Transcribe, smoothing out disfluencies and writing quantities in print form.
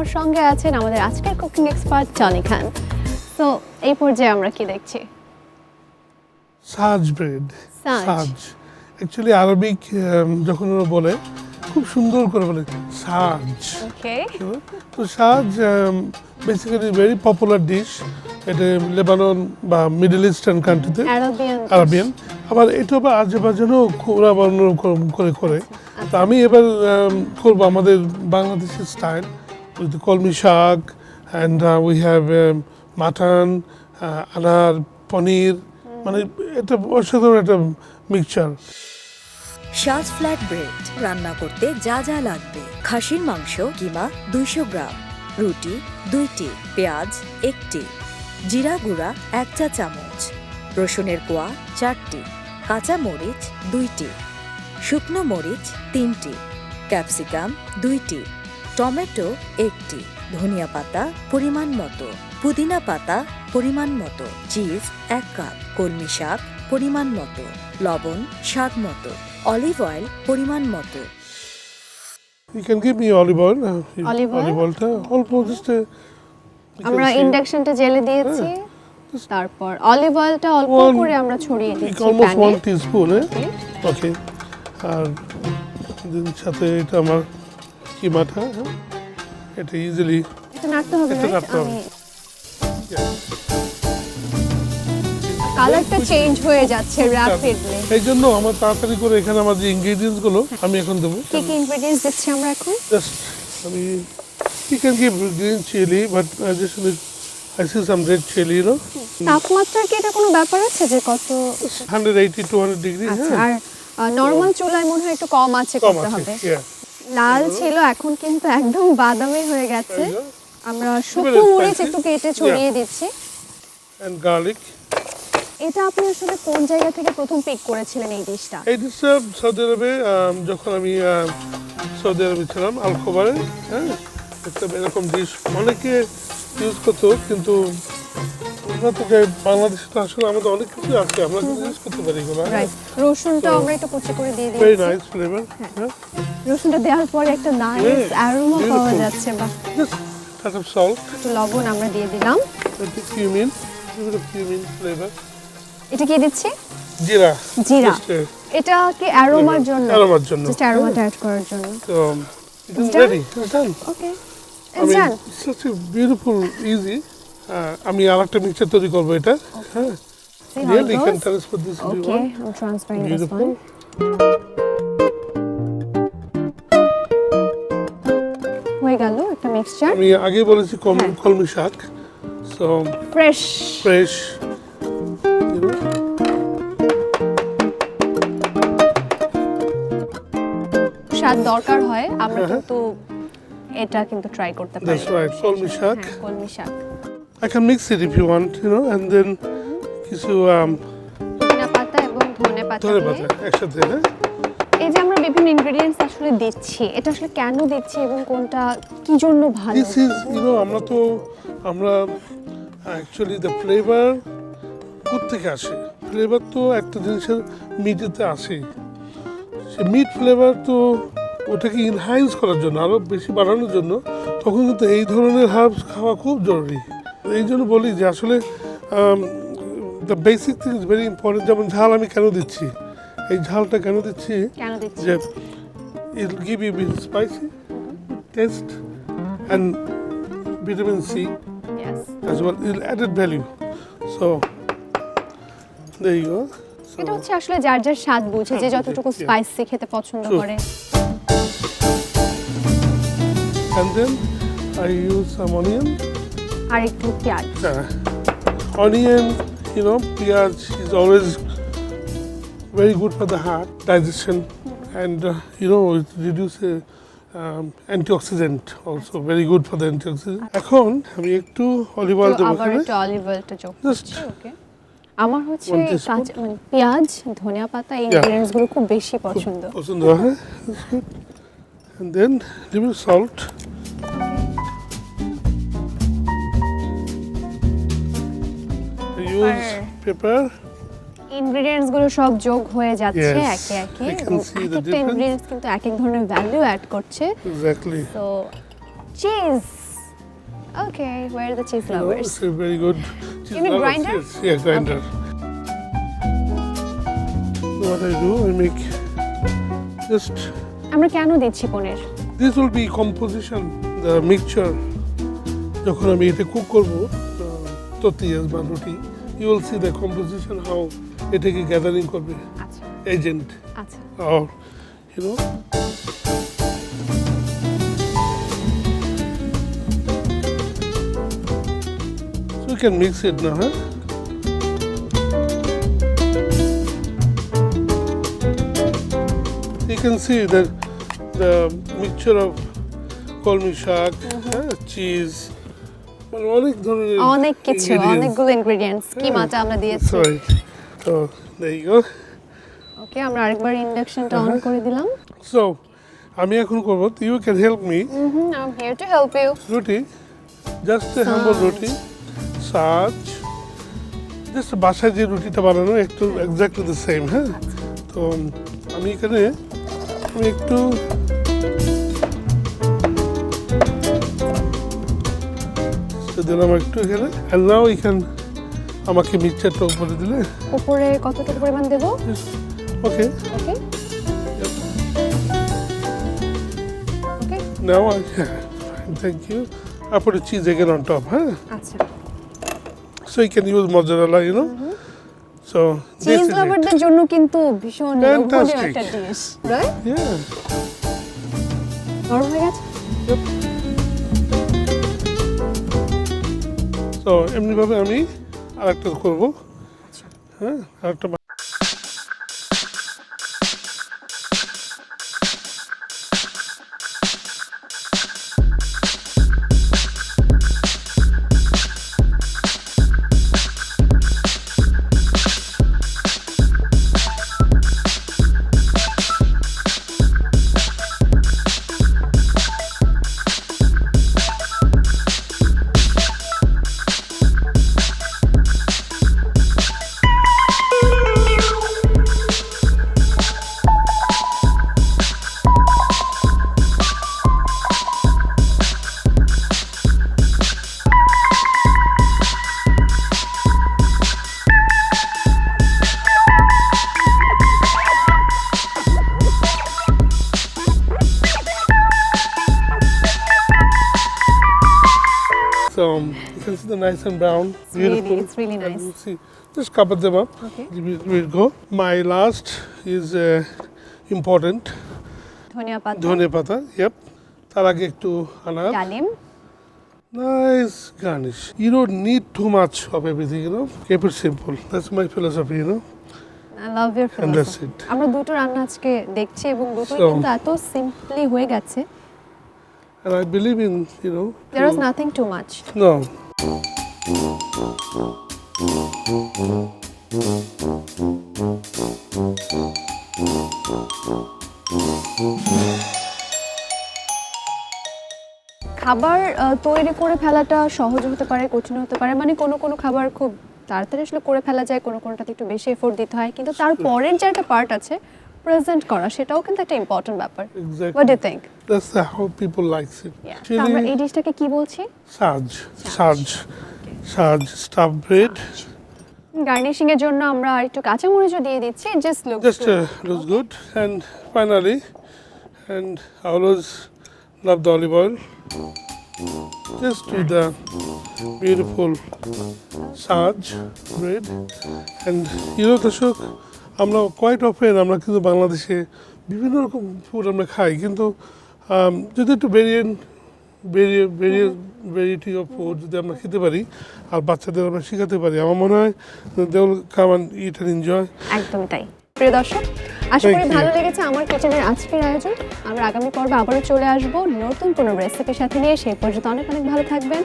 আমার সঙ্গে আছেন আমাদের আজকের কুকিং এক্সপার্ট জনি খান। তো এই পর্যায়ে আমরা কি দেখছি? সাজ ব্রেড। সাজ অ্যাকচুয়ালি আরবিক যখন ওরা বলে খুব সুন্দর করে বলে সাজ। ওকে। তো সাজ বেসিক্যালি ভেরি পপুলার ডিশ। এটা লেবানন বা মিডল ইস্টার্ন কান্ট্রিতে আরবিয়ান। আবার এটা আবার আজেবাজেও ওরা অন্যরকম করে করে। তো আমি এবার করবো আমাদের বাংলাদেশি স্টাইল উইথ কলমি শাক অ্যান্ড উই হ্যাভ মাটন, আনার, পনির, মানে এটা অসাধারণ একটা মিক্সচার। সাজ ফ্ল্যাট ব্রেড রান্না করতে যা যা লাগবে: খাসির মাংস কিমা 200 গ্রাম, রুটি 2টি, পেঁয়াজ 1টি, জিরা গুঁড়া 1 চা চামচ, রসুনের কোয়া 4টি, কাঁচা মরিচ 2টি, শুকনো মরিচ 3টি, ক্যাপসিকাম 2টি, টমেটো 1টি, ধনিয়া পাতা পরিমাণ মতো, পুদিনা পাতা পরিমাণ মতো, চিজ 1 কাপ, কলমি শাক পরিমাণ মতো, লবণ স্বাদ মতো, অলিভ অয়েল পরিমাণ মতো। You can give me olive oil. Olive oilটা অল্প জাস্ট আমরা ইন্ডাকশনটা জেলে দিয়েছি, তারপর অলিভ অয়েলটা অল্প করে আমরা ছড়িয়ে দিচ্ছি অলমোস্ট প্যানে। 1 টিস্পুন। ওকে। আর সাথে এটা আমার কিমাটা, এটা ইজিলি এটা নাড়তে হবে। এটা নাড়তে হবে। আমি কালারটা চেঞ্জ হয়ে যাচ্ছে র‍্যাপিডলি। এই জন্য আমার তাড়াতাড়ি করে এখানে আমার যে ইনগ্রেডিয়েন্টস গুলো আমি এখন দেবো। কি কি ইনগ্রেডিয়েন্টস দিচ্ছি আমরা এখন? জাস্ট আমি you can give green chili but I see some red chili, you know. তাপমাত্রার কি এটা কোনো ব্যাপার আছে যে কত? 180 200 ডিগ্রি। আচ্ছা, আর নরমাল চুলায় মনে হয় একটু কম আছে করতে হবে। লাল ছিল, এখন কিন্তু একদম বাদামি হয়ে গেছে। আমরা শুকনো মরিচ একটু কেটে ছড়িয়ে দিচ্ছি। and garlic. এটা আপনি আসলে কোন জায়গা থেকে প্রথম পিক করেছিলেন এই ডিশটা? এই ডিশটা সৌদি আরবে যখন আমি সৌদি আরবে ছিলাম আল খোবারে, হ্যাঁ, একটা এরকম ডিশ অনেকে ইউজ করতো, কিন্তু আমরা তো যাই বাংলাদেশে তো আসলে আমাদের অনেক কিছু আছে, আমরা কিন্তু ইউজ করতে পারি এগুলো। রাইট, রসুনটা আমরা একটু কুচি করে দিয়ে দিয়েছি। Very nice flavour. হ্যাঁ, রসুনটা দেওয়ার পরে একটা নাইস অ্যারোমা পাওয়া যাচ্ছে। বা জাস্ট টাচ অফ সল্ট, একটু লবণ আমরা দিয়ে দিলাম। একটু কিউমিন, কিউমিন ফ্লেভার। এটা কি দিচ্ছি? জিরা। জিরা। এটা কি অ্যারোমার জন্য? অ্যারোমার জন্য, জাস্ট অ্যারোমাটা অ্যাড করার জন্য। তো it is ready. Done. Okay, it's done. such a beautiful easy. আমি আরেকটা মিক্সচার তৈরি করব এটা। হ্যাঁ, really you can transfer this if you Okay, want. I'm transferring this Beautiful. one. হয়ে গেল একটা মিক্সচার। আমি আগে বলেছি কলমি শাক, সো ফ্রেশ স্বাদ দরকার হয়, আমরা কিন্তু এটা কিন্তু ট্রাই করতে পারি। that's right, কলমি শাক। হ্যাঁ, কলমি শাক। I can mix it if you want, you know, and then কিছু পুদিনা পাতা এবং ধনে পাতা দিয়ে একসাথে। হ্যাঁ, এই যে আমরা বিভিন্ন ইনগ্রেডিয়েন্টস আসলে দিচ্ছি, এটা আসলে কেন দিচ্ছি এবং কোনটা কি জন্য ভালো? this is, you know, আমরা অ্যাকচুয়ালি দ্য ফ্লেভার কোত্থেকে আসে? ফ্লেভার তো একটা জিনিসের মিটেতে আসে, সে মিট ফ্লেভার তো ওটাকে ইনহ্যান্স করার জন্য, আরও বেশি বাড়ানোর জন্য, তখন কিন্তু এই ধরনের হার্বস খাওয়া খুব জরুরি। এই জন্য বলি যে আসলে the basic thing is very important. যেমন ঝাল আমি কেন দিচ্ছি, এই ঝালটা কেন দিচ্ছি যে it will give you spicy taste and vitamin C as well, it added value. So there you go. এটা হচ্ছে আসলে যার যার স্বাদ বুঝে, যে যতটুকু স্পাইসি খেতে পছন্দ করে। And then I use some onion. আর একটু পেঁয়াজ। Onion, you know, পেঁয়াজ is always very good for the heart, digestion, and you know, it reduces antioxidant also, very good for the antioxidant. এখন আমি একটু অলিভ অয়েল দেবো। আবার একটু olive অয়েলটা যোগ Just করছি। ওকে, আমার হচ্ছে মানে পেঁয়াজ, ধনিয়া পাতা, এই ইনগ্রেডিয়েন্টস গুলো খুব বেশি পছন্দ। হ্যাঁ, that's good. And then little salt. Use pepper. Ingredients গুলো সব যোগ হয়ে যাচ্ছে Yes, একে একে। I can see the একটা ইনগ্রেডিয়েন্টস কিন্তু এক এক ধরনের ভ্যালু অ্যাড করছে। Exactly. তো cheese, Okay, where are the cheese You know, lovers? it's a very good cheese You mean lovers, grinder? yes. Yeah, grinder. So what I do, I make just আমরা কেন দিচ্ছি পনির? this will be composition, the mixture. যখন আমি এটা cook করব tortillas বা রুটি, you will see the composition how এটাকে গ্যাদারিং করবে আচ্ছা agent আচ্ছা or you know. So you can mix it now, huh? You can see that the mixture of কলমি শাক, cheese, মানে অনেক ধরনের অনেক কিছু ingredients. অনেকগুলো ইনগ্রেডিয়েন্টস কিমাটা আমরা দিয়েছি That's right. So there you go. ওকে আমরা আরেকবার ইন্ডাকশনটা অন করে দিলাম So আমি এখন করব, you can help me. I'm here to help you রুটি, just a humble রুটি, সাজ, just বাসায় যে রুটিটা বানানো একটু exactly the same, হ্যাঁ? তো আমি এখানে একটু দিলাম একটু এখানে, and now you can আমাকে মিক্সচারটা উপরে দিলে, উপরে কতটুকু পরিমাণ দেব ওকে ওকে ওকে now thank you. I put a cheese again on top, huh? আচ্ছা So you can use mozzarella, you know. So this cheese is it. লাভারদের জন্য কিন্তু ভীষণ লোভনীয় Fantastic. একটা ডিশ রাইট Yeah. গরম হয়ে গেছে Yep. So এমনিভাবে আমি আরেকটা করব, হ্যাঁ আরেকটা So you can see the nice and brown, beautiful. it's really And nice. you see, just cover them up. Okay. Give it go. My last is important. ধনিয়া পাতা ধনে পাতা. Yep. তার আগে একটু আনার. ডালিম Nice garnish. You don't need too much of everything, you know. Keep it simple. That's my philosophy, you know. I love your And that's philosophy. it. আমরা দুটো রান্না আজকে দেখছি এবং দুটোই So- কিন্তু এত সিম্পলি হয়ে গেছে And I believe in, you know. there was nothing too much No. খাবার তৈরি করে ফেলাটা সহজ হতে পারে কঠিন হতে পারে মানে কোনো কোনো খাবার খুব তাড়াতাড়ি আসলে করে ফেলা যায় কোনো কোনোটাতে একটু বেশি এফোর্ট দিতে হয় কিন্তু তারপরের যে একটা পার্ট আছে প্রেজেন্ট করা সেটাও কিন্তু একটা ইম্পর্টেন্ট ব্যাপার Exactly. What do you think That's how people likes it. আমরা এই ডিশটাকে কি বলছি Saj, stuffed bread. গার্নিশিং এর জন্য আমরা একটু কাঁচামরিচও দিয়ে দিচ্ছি just look Just looks good. And finally, and I always love the olive oil. Just with the beautiful Saj bread. And you know, দর্শক, আমরা quite often আমরা কিন্তু বাংলাদেশে বিভিন্ন রকম ফুড আমরা খাই কিন্তু যদি একটু ভেরিয়েটি অফ ফুড যদি আমরা খেতে পারি আর বাচ্চাদের আমরা শেখাতে পারি আমার মনে হয় they will come and eat and enjoy একদমই তাই প্রিয় দর্শক আশা করি Thank you. ভালো লেগেছে আমার কিচেনের আজকের আয়োজন আমরা আগামী পর্বে আবারও চলে আসব নতুন কোনো রেসিপির সাথে নিয়ে সেই পর্যন্ত অনেক অনেক ভালো থাকবেন